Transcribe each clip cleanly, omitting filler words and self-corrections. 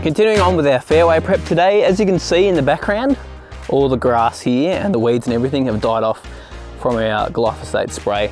Continuing on with our fairway prep today, as you can see in the background, all the grass here and the weeds and everything have died off from our glyphosate spray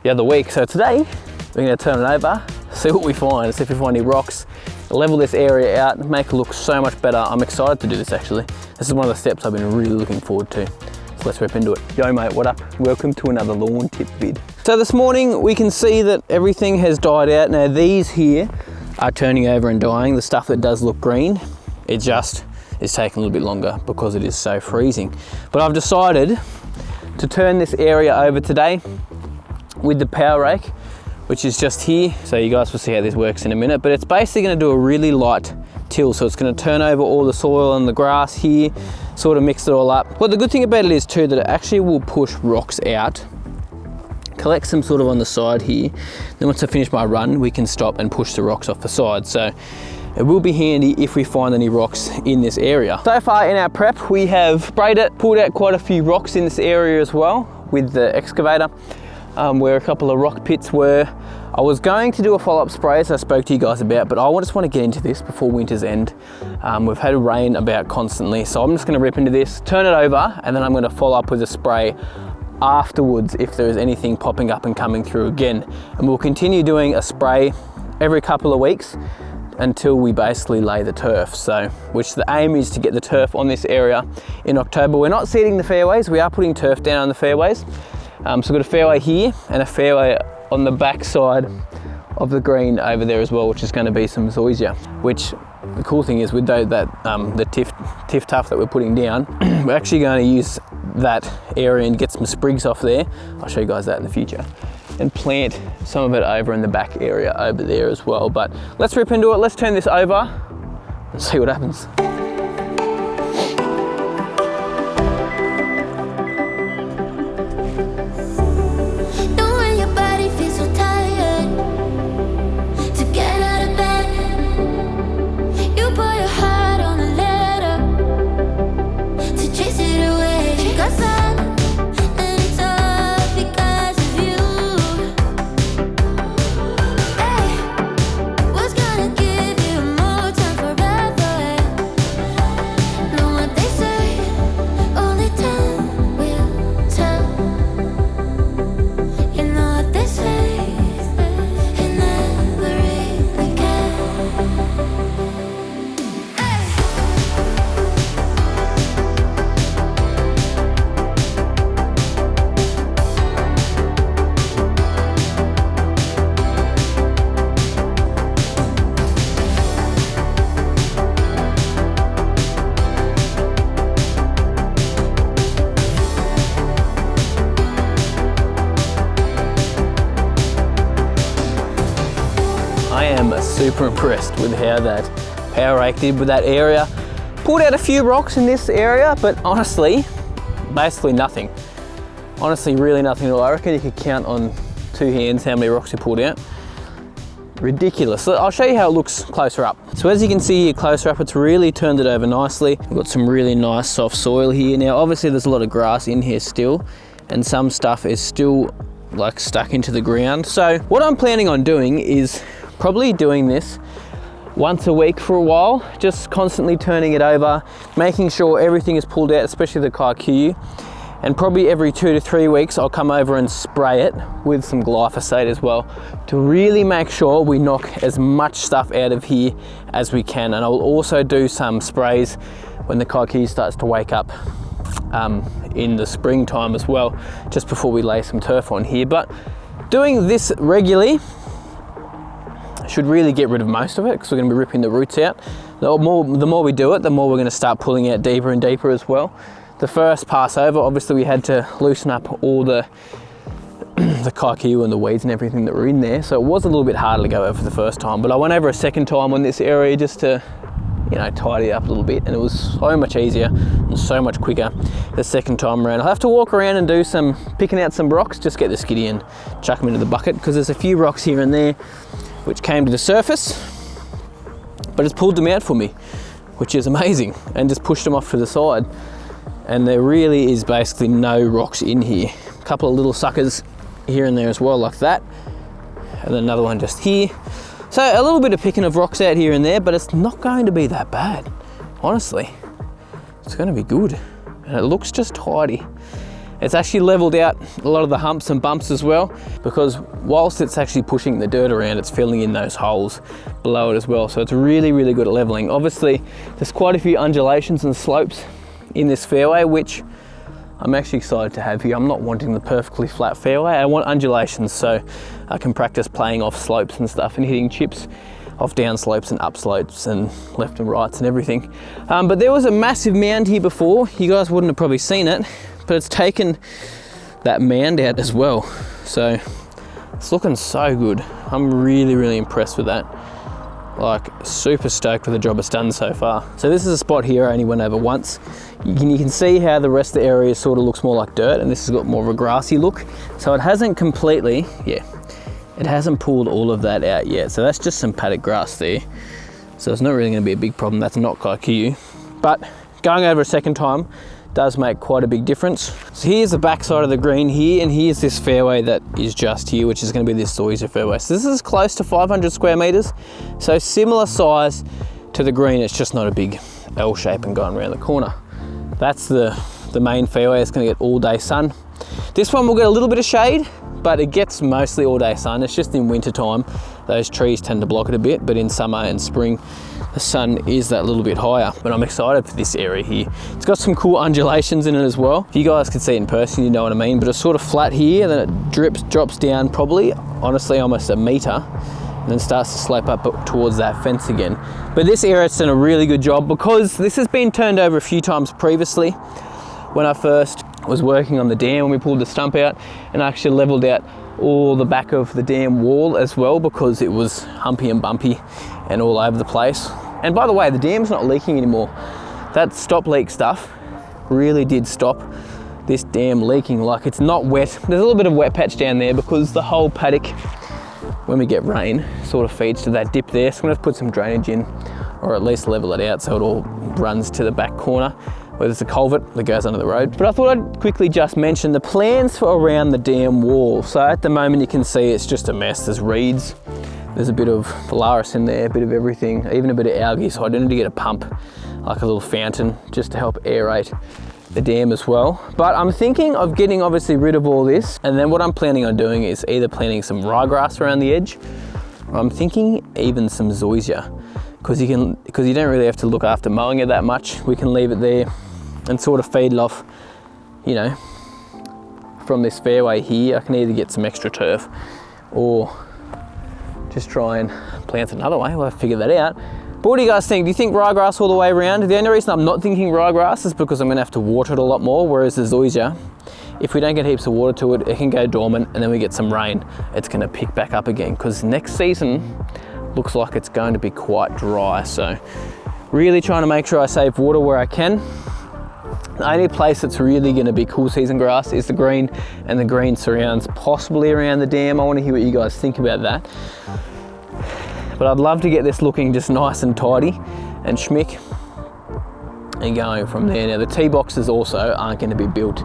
the other week. So today, we're going to turn it over, see what we find, see if we find any rocks, level this area out, make it look so much better. I'm excited to do this actually. This is one of the steps I've been really looking forward to. So let's rip into it. Yo mate, what up? Welcome to another lawn tip vid. So this morning we can see that everything has died out. Now these here are turning over and dying. The stuff that does look green, it just is taking a little bit longer because it is so freezing. But I've decided to turn this area over today with the power rake, which is just here. So you guys will see how this works in a minute, but it's basically going to do a really light till. So it's going to turn over all the soil and the grass here, sort of mix it all up. Well, the good thing about it is too that it actually will push rocks out, collect some sort of on the side here. Then once I finish my run, we can stop and push the rocks off the side. So it will be handy if we find any rocks in this area. So far in our prep, we have sprayed it, pulled out quite a few rocks in this area as well with the excavator, where a couple of rock pits were. I was going to do a follow-up spray, as I spoke to you guys about, but I just want to get into this before winter's end. We've had rain about constantly, so I'm just going to rip into this, turn it over, and then I'm going to follow up with a spray afterwards if there is anything popping up and coming through again. And we'll continue doing a spray every couple of weeks until we basically lay the turf. So, which the aim is to get the turf on this area in October. We're not seeding the fairways, we are putting turf down on the fairways. So we've got a fairway here and a fairway on the back side of the green over there as well, which is going to be some zoysia, which the cool thing is with the tiff tuff that we're putting down, we're actually going to use that area and get some sprigs off there. I'll show you guys that in the future, and plant some of it over in the back area over there as well. But let's rip into it, let's turn this over and see what happens. Super impressed with how that power rake did with that area. Pulled out a few rocks in this area, but honestly, basically nothing. Honestly, really nothing at all. I reckon you could count on two hands how many rocks we pulled out. Ridiculous. So I'll show you how it looks closer up. So as you can see here closer up, it's really turned it over nicely. We've got some really nice soft soil here. Now obviously there's a lot of grass in here still, and some stuff is still like stuck into the ground. So what I'm planning on doing is probably doing this once a week for a while, just constantly turning it over, making sure everything is pulled out, especially the Kikuyu. And probably every 2 to 3 weeks, I'll come over and spray it with some glyphosate as well to really make sure we knock as much stuff out of here as we can. And I'll also do some sprays when the Kikuyu starts to wake up in the springtime as well, just before we lay some turf on here. But doing this regularly should really get rid of most of it, because we're going to be ripping the roots out. The more we do it, the more we're going to start pulling out deeper and deeper as well. The first pass over, obviously we had to loosen up all the Kikuyu and the weeds and everything that were in there, so it was a little bit harder to go over the first time. But I went over a second time on this area just to, you know, tidy it up a little bit, and it was so much easier and so much quicker the second time around. I'll have to walk around and do some picking out some rocks, just get the skiddy and chuck them into the bucket, because there's a few rocks here and there which came to the surface, but it's pulled them out for me, which is amazing, and just pushed them off to the side. And there really is basically no rocks in here. A couple of little suckers here and there as well, like that, and then another one just here. So a little bit of picking of rocks out here and there, but it's not going to be that bad, honestly. It's going to be good, and it looks just tidy. It's actually leveled out a lot of the humps and bumps as well, because whilst it's actually pushing the dirt around, it's filling in those holes below it as well. So it's really, really good at leveling. Obviously, there's quite a few undulations and slopes in this fairway, which I'm actually excited to have here. I'm not wanting the perfectly flat fairway. I want undulations so I can practice playing off slopes and stuff and hitting chips off down slopes and up slopes and left and rights and everything. But there was a massive mound here before. You guys wouldn't have probably seen it, but it's taken that mound out as well. So it's looking so good. I'm really, really impressed with that. Like, super stoked with the job it's done so far. So this is a spot here I only went over once. You can see how the rest of the area sort of looks more like dirt, and this has got more of a grassy look. So it hasn't completely, it hasn't pulled all of that out yet. So that's just some paddock grass there. So it's not really gonna be a big problem. That's not Kikuyu. But going over a second time does make quite a big difference. So here's the back side of the green here, and here's this fairway that is just here, which is going to be this Zoysia fairway. So this is close to 500 square meters. So similar size to the green, it's just not a big L shape and going around the corner. That's the main fairway. It's going to get all day sun. This one will get a little bit of shade, but it gets mostly all day sun. It's just in winter time, those trees tend to block it a bit, but in summer and spring, the sun is that little bit higher. But I'm excited for this area here. It's got some cool undulations in it as well. If you guys could see it in person, you know what I mean, but it's sort of flat here, then it drops down probably, honestly, almost a meter, and then starts to slope up towards that fence again. But this area's done a really good job, because this has been turned over a few times previously. When I first was working on the dam, when we pulled the stump out, and I actually leveled out all the back of the dam wall as well, because it was humpy and bumpy and all over the place. And by the way, the dam's not leaking anymore. That stop leak stuff really did stop this dam leaking. Like, it's not wet. There's a little bit of wet patch down there because the whole paddock, when we get rain, sort of feeds to that dip there. So I'm gonna have to put some drainage in, or at least level it out so it all runs to the back corner where there's a culvert that goes under the road. But I thought I'd quickly just mention the plans for around the dam wall. So at the moment you can see it's just a mess. There's reeds, there's a bit of Fertilisers in there, a bit of everything, even a bit of algae. So I need to get a pump, like a little fountain, just to help aerate the dam as well. But I'm thinking of getting obviously rid of all this, and then what I'm planning on doing is either planting some ryegrass around the edge, or I'm thinking even some Zoysia, because you don't really have to look after mowing it that much. We can leave it there and sort of feed it off, you know, from this fairway here. I can either get some extra turf or just try and plant another way. We'll have to figure that out. But what do you guys think? Do you think ryegrass all the way around? The only reason I'm not thinking ryegrass is because I'm gonna have to water it a lot more, whereas the Zoysia, if we don't get heaps of water to it, it can go dormant, and then we get some rain, it's gonna pick back up again, because next season looks like it's going to be quite dry. So really trying to make sure I save water where I can. The only place that's really going to be cool season grass is the green, and the green surrounds possibly around the dam. I want to hear what you guys think about that. But I'd love to get this looking just nice and tidy and schmick, and going from there. Now the tee boxes also aren't going to be built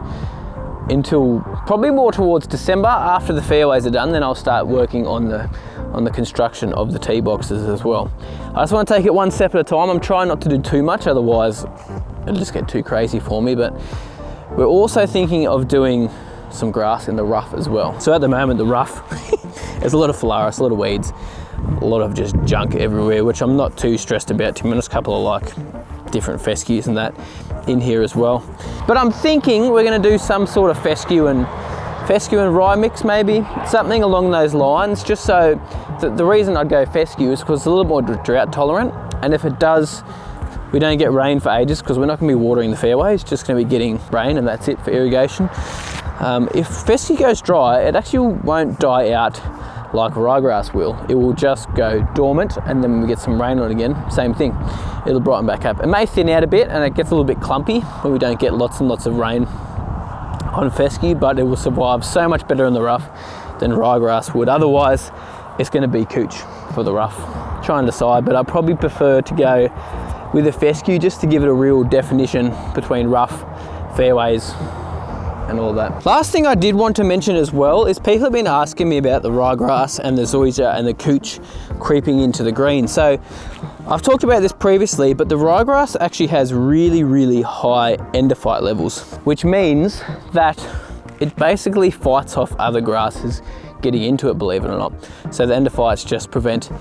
until probably more towards December. After the fairways are done, then I'll start working on the construction of the tee boxes as well. I just want to take it one step at a time. I'm trying not to do too much, otherwise it'll just get too crazy for me. But we're also thinking of doing some grass in the rough as well. So at the moment, the rough, there's a lot of Fertilisers, a lot of weeds, a lot of just junk everywhere, which I'm not too stressed about, to be honest. A couple of like different fescues and that in here as well. But I'm thinking we're going to do some sort of fescue and rye mix, maybe something along those lines, just so the reason I'd go fescue is because it's a little more drought tolerant, and if it does, we don't get rain for ages, because we're not going to be watering the fairways, just going to be getting rain and that's it for irrigation. If fescue goes dry, it actually won't die out like ryegrass will. It will just go dormant, and then when we get some rain on it again, same thing, it'll brighten back up. It may thin out a bit and it gets a little bit clumpy when we don't get lots and lots of rain on fescue, but it will survive so much better in the rough than ryegrass would. Otherwise, it's going to be cooch for the rough. Try and decide, but I probably prefer to go with a fescue, just to give it a real definition between rough, fairways, and all that. Last thing I did want to mention as well is people have been asking me about the ryegrass and the zoysia and the cooch creeping into the green. So I've talked about this previously, but the ryegrass actually has really, really high endophyte levels, which means that it basically fights off other grasses getting into it, believe it or not. So the endophytes just prevent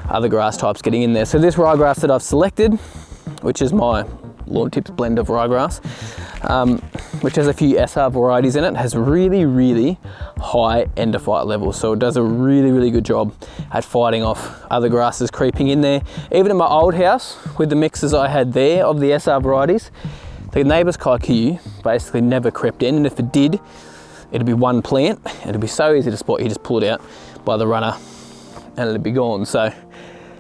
other grass types getting in there. So this ryegrass that I've selected, which is my Lawn Tips blend of ryegrass, which has a few SR varieties in it, has really, really high endophyte levels. So it does a really, really good job at fighting off other grasses creeping in there. Even in my old house, with the mixes I had there of the SR varieties, the neighbour's Kikuyu basically never crept in, and if it did, it'd be one plant, and it'd be so easy to spot. You just pull it out by the runner and it'd be gone. So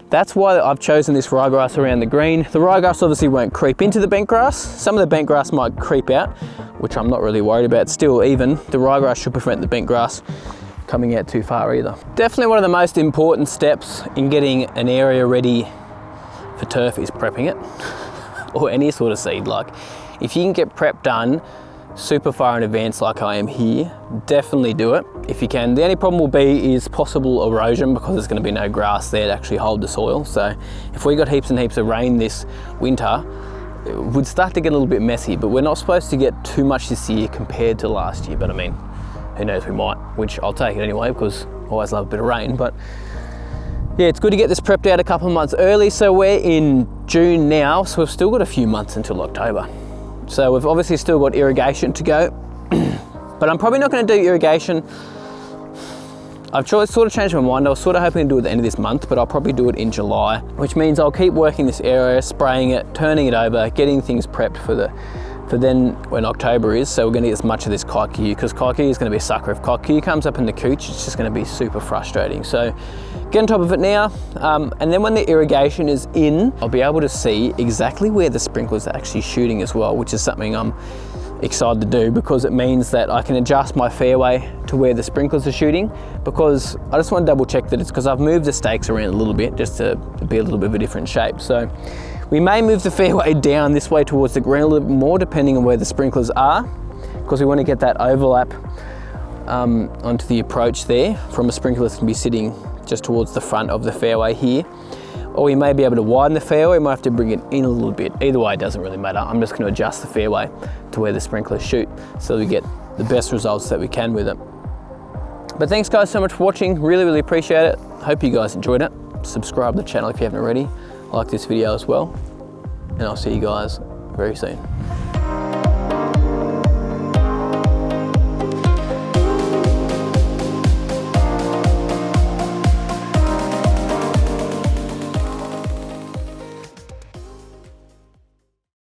that's why I've chosen this ryegrass around the green. The ryegrass obviously won't creep into the bent grass. Some of the bent grass might creep out, which I'm not really worried about. Still, even the ryegrass should prevent the bent grass coming out too far either. Definitely one of the most important steps in getting an area ready for turf is prepping it, or any sort of seed. Like, if you can get prep done super far in advance like I am here, definitely do it if you can. The only problem will be is possible erosion, because there's going to be no grass there to actually hold the soil. So if we got heaps and heaps of rain this winter, it would start to get a little bit messy, but we're not supposed to get too much this year compared to last year. But I mean, who knows, we might, which I'll take it anyway, because I always love a bit of rain. But yeah, it's good to get this prepped out a couple of months early. So we're in June now, so we've still got a few months until October. So we've obviously still got irrigation to go, but I'm probably not going to do irrigation. I've sort of changed my mind. I was sort of hoping to do it at the end of this month, but I'll probably do it in July, which means I'll keep working this area, spraying it, turning it over, getting things prepped for then when October is. So we're going to get as much of this Kikuyu, because Kikuyu is going to be a sucker. If Kikuyu comes up in the cooch, it's just going to be super frustrating. So get on top of it now, and then when the irrigation is in, I'll be able to see exactly where the sprinklers are actually shooting as well, which is something I'm excited to do, because it means that I can adjust my fairway to where the sprinklers are shooting. Because I just want to double check that it's because I've moved the stakes around a little bit just to be a little bit of a different shape. So we may move the fairway down this way towards the green a little bit more, depending on where the sprinklers are, because we want to get that overlap onto the approach there from a sprinkler that's going to be sitting just towards the front of the fairway here. Or we may be able to widen the fairway, we might have to bring it in a little bit. Either way, it doesn't really matter. I'm just going to adjust the fairway to where the sprinklers shoot, so we get the best results that we can with it. But thanks guys so much for watching, really, really appreciate it. Hope you guys enjoyed it. Subscribe to the channel if you haven't already. Like this video as well. And I'll see you guys very soon.